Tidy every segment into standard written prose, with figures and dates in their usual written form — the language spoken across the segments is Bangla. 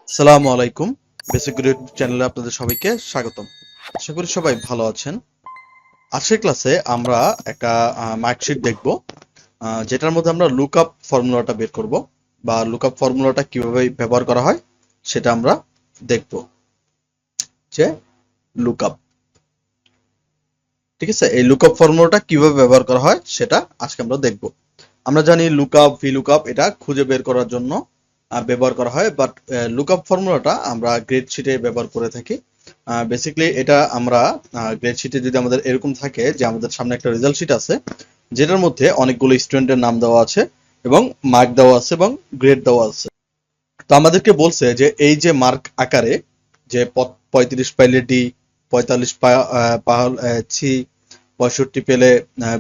আসসালামু আলাইকুম। বেসিক গ্রেড চ্যানেলে আপনাদের সবাইকে স্বাগতম। আশা করি সবাই ভালো আছেন। আজকের ক্লাসে আমরা একটা মার্কশিট দেখব, যেটার মধ্যে আমরা লুকআপ ফর্মুলাটা বের করব বা লুকআপ ফর্মুলাটা কিভাবে ব্যবহার করা হয় সেটা আমরা দেখব। যে লুকআপ, ঠিক আছে, এই লুকআপ ফর্মুলাটা কিভাবে ব্যবহার করা হয় সেটা আজকে আমরা দেখব। আমরা জানি লুকআপ, ভিলুকআপ এটা খুঁজে বের করার জন্য ব্যবহার করা হয়, বাট লুকআপ ফর্মুলাটা আমরা গ্রেড শিটে ব্যবহার করে থাকি। বেসিক্যালি এটা আমরা গ্রেড শিটে যদি আমাদের এরকম থাকে যে আমাদের সামনে একটা রেজাল্ট শিট আছে যেটার মধ্যে অনেকগুলো স্টুডেন্টের নাম দেওয়া আছে এবং মার্ক দেওয়া আছে এবং গ্রেড দেওয়া আছে। তো আমাদেরকে বলছে যে এই যে মার্ক আকারে যে 35 পাইলে ডি, 45 সি, 65 পেলে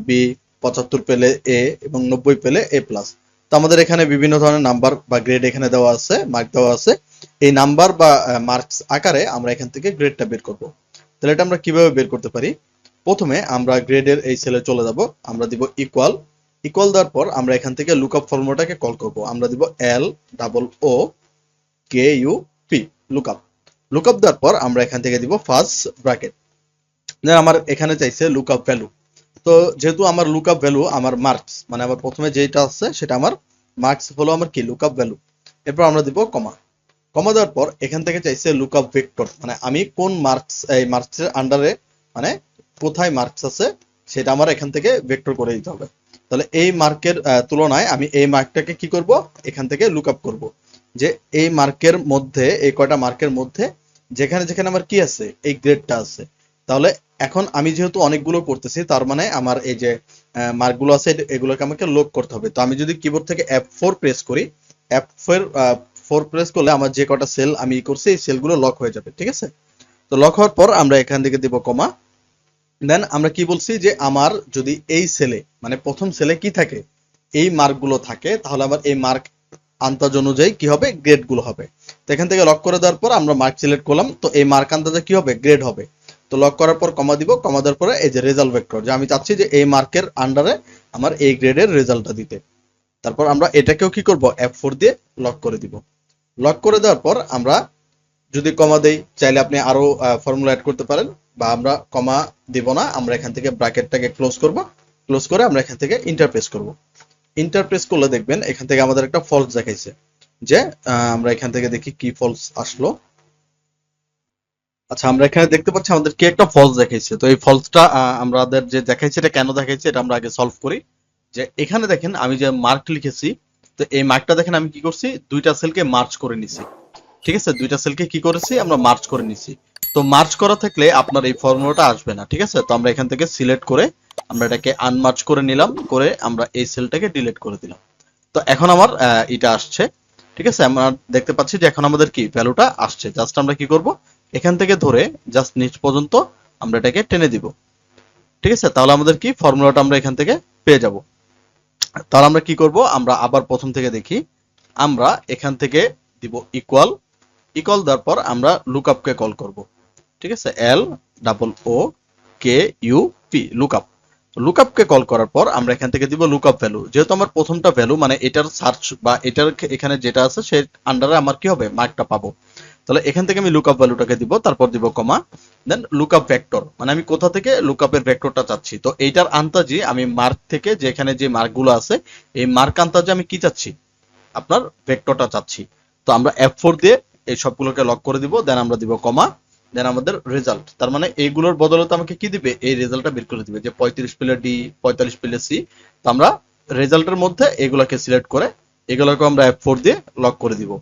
বি, 75 পেলে এ এবং 90 পেলে এ প্লাস। তো আমাদের এখানে বিভিন্ন ধরনের নাম্বার বা গ্রেড এখানে দেওয়া আছে, মার্ক দেওয়া আছে। এই নাম্বার বা মার্কস আকারে আমরা এখান থেকে গ্রেডটা বের করব। তাহলে এটা আমরা কিভাবে বের করতে পারি? প্রথমে আমরা গ্রেডের এই সেলে চলে যাব, আমরা দিব ইকুয়াল। ইকুয়াল দেওয়ার পর আমরা এখান থেকে লুকআপ ফর্মুলাটাকে কল করব। আমরা দিব এল ডাবল ও K U P, lookup. Lookup দেওয়ার পর আমরা এখান থেকে দিব ফার্স্ট ব্র্যাকেট। আমার এখানে চাইছে লুকআপ ভ্যালু। তো যেহেতু আমার লুকআপ ভ্যালু আমার মার্কস, মানে আমার প্রথমে যেটা আছে সেটা আমার মার্কস হলো আমার কি লুকআপ ভ্যালু। এরপর আমরা দিব কমা। কমা দেওয়ার পর এখান থেকে চাইছে লুকআপ ভেক্টর, মানে আমি কোন মার্কস, এই মার্কসের আন্ডারে মানে কোথায় মার্কস আছে সেটা আমার এখান থেকে ভেক্টর করে দিতে হবে। তাহলে এই মার্কের তুলনায় আমি এই মার্কটাকে কি করব, এখান থেকে লুকআপ করব। যে এই মার্কের মধ্যে, এই কয়টা মার্কের মধ্যে যেখানে যেখানে আমার কি আছে, এই গ্রেডটা আছে। তাহলে এখন আমি যেহেতু অনেকগুলো করতেছি, তার মানে আমার এই যে মার্কগুলো আছে এগুলোকে আমাকে লক করতে হবে। তো আমি যদি কিবোর্ড থেকে F4 প্রেস করি, F4 প্রেস করলে আমার যে কটা সেল আমি করছি এই সেলগুলো লক হয়ে যাবে, ঠিক আছে। তো লক হওয়ার পর আমরা এখান থেকে দিব কমা। দেন আমরা কি বলছি যে আমার যদি এই সেলে, মানে প্রথম সেলে কি থাকে, এই মার্কগুলো থাকে, তাহলে আমার এই মার্ক আন্দাজ অনুযায়ী কি হবে, গ্রেড গুলো হবে। তো এখান থেকে লক করে দেওয়ার পর আমরা মার্ক সিলেক্ট করলাম, তো এই মার্ক আন্দাজে কি হবে, গ্রেড হবে। তো লক করার পর কমা দিব, কমা দেওয়ার পরে এই যে রেজাল্ট ভেক্টর, যে আমি চাচ্ছি যে এই মার্কের আন্ডারে আমার এই গ্রেডের রেজাল্টটা দিতে। তারপর আমরা এটাকেও কি করব, F4 দিয়ে লক করে দিব। লক করে দেওয়ার পর আমরা যদি কমা দেই, চাইলে আপনি আরো ফর্মুলা অ্যাড করতে পারেন, বা আমরা কমা দিব না, আমরা এখান থেকে ব্র্যাকেটটাকে ক্লোজ করব। ক্লোজ করে আমরা এখান থেকে ইন্টারপ্রেস করব। ইন্টারপ্রেস করলে দেখবেন এখান থেকে আমাদের একটা ফলস দেখাইছে। যে আমরা এখান থেকে দেখি কি ফলস আসলো। আচ্ছা, আমরা এখানে দেখতে পাচ্ছি আমাদের কি একটা ফলস দেখাইছে। তো এই ফলসটা আমাদের যে দেখাইছে এটা কেন দেখাইছে এটা আমরা আগে সলভ করি। যে এখানে দেখেন আমি যে মার্ক লিখেছি, তো এই মার্কটা দেখেন আমি কি করছি, দুইটা সেলকে মার্চ করে নিছি। ঠিক আছে, দুইটা সেলকে কি করেছি, আমরা মার্চ করে নিছি। তো মার্চ করা থাকলে আপনার এই ফর্মুলাটা আসবে না, ঠিক আছে। তো আমরা এখান থেকে সিলেক্ট করে আমরা এটাকে আনমার্চ করে নিলাম, করে আমরা এই সেলটাকে ডিলিট করে দিলাম। তো এখন আমার এটা আসছে, ঠিক আছে। আমরা দেখতে পাচ্ছি যে এখন আমাদের কি ভ্যালুটা আসছে। জাস্ট আমরা কি করব, এখান থেকে ধরে জাস্ট নিচ পর্যন্ত আমরা এটাকে টেনে দিব, ঠিক আছে। তাহলে আমাদের কি ফর্মুলাটা আমরা এখান থেকে পেয়ে যাব। তাহলে আমরা কি করব, আমরা আবার প্রথম থেকে দেখি। আমরা এখান থেকে দিব ইকুয়াল। ইকুয়াল দেওয়ার পর আমরা লুকআপকে কল করব, ঠিক আছে। এল ডাবল ও K U P, lookup. লুকআপকে call করার পর আমরা এখান থেকে দিব লুকআপ ভ্যালু। যেহেতু আমার প্রথমটা ভ্যালু, মানে এটার সার্চ বা এটার এখানে যেটা আছে সেই আন্ডারে আমার কি হবে, মার্কটা পাবো। তাহলে এখান থেকে আমি লুকআপ ভ্যালুটাকে দিব, তারপর দিব কমা। দেন লুকআপ ভেক্টর, মানে আমি কোথা থেকে লুকআপের ভেক্টরটা চাচ্ছি। তো এইটার আন্দাজে আমি মার্ক থেকে, যেখানে যে মার্কগুলো আছে এই মার্ক আন্দাজে আমি কি চাচ্ছি, আপনার ভেক্টরটা চাচ্ছি। তো আমরা F4 দিয়ে এই সবগুলোকে লক করে দিব। দেন আমরা দিব কমা। দেন আমাদের রেজাল্ট, তার মানে এইগুলোর বদলতে আমাকে কি দিবে, এই রেজাল্টটা বের করে দিবে। যে 35 পেলে ডি, 45 পেলে সি। তো আমরা রেজাল্টের মধ্যে এগুলোকে সিলেক্ট করে এগুলোকে আমরা F4 দিয়ে লক করে দিব।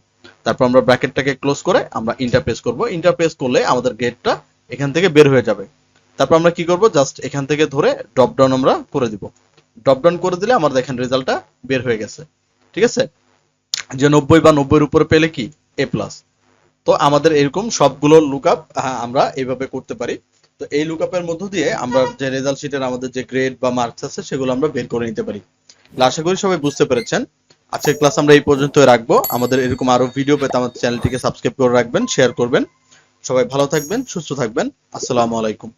তারপর আমরা ব্র্যাকেটটাকে ক্লোজ করে আমরা ইন্টারপ্রেস করব। ইন্টারপ্রেস করলে আমাদের গ্রেডটা এখান থেকে বের হয়ে যাবে। তারপর আমরা কি করব, জাস্ট এখান থেকে ধরে ড্রপ ডাউন আমরা করে দিব। ড্রপ ডাউন করে দিলে আমাদের দেখেন রেজাল্টটা বের হয়ে গেছে, ঠিক আছে। যে 90 বা 90-এর উপরে পেলে কি এ প্লাস। তো আমাদের এরকম সবগুলো লুকআপ আমরা এইভাবে করতে পারি। তো এই লুকআপের মধ্য দিয়ে আমরা যে রেজাল্ট শিটের আমাদের যে গ্রেড বা মার্কস আছে সেগুলো আমরা বের করে নিতে পারি। আশা করি সবাই বুঝতে পেরেছেন। আজকের ক্লাস আমরা এই পর্যন্ত রাখবো। আমাদের এরকম আরো ভিডিও পেতে আমাদের চ্যানেলটিকে সাবস্ক্রাইব করে রাখবেন, শেয়ার করবেন। সবাই ভালো থাকবেন, সুস্থ থাকবেন। আসসালামু আলাইকুম।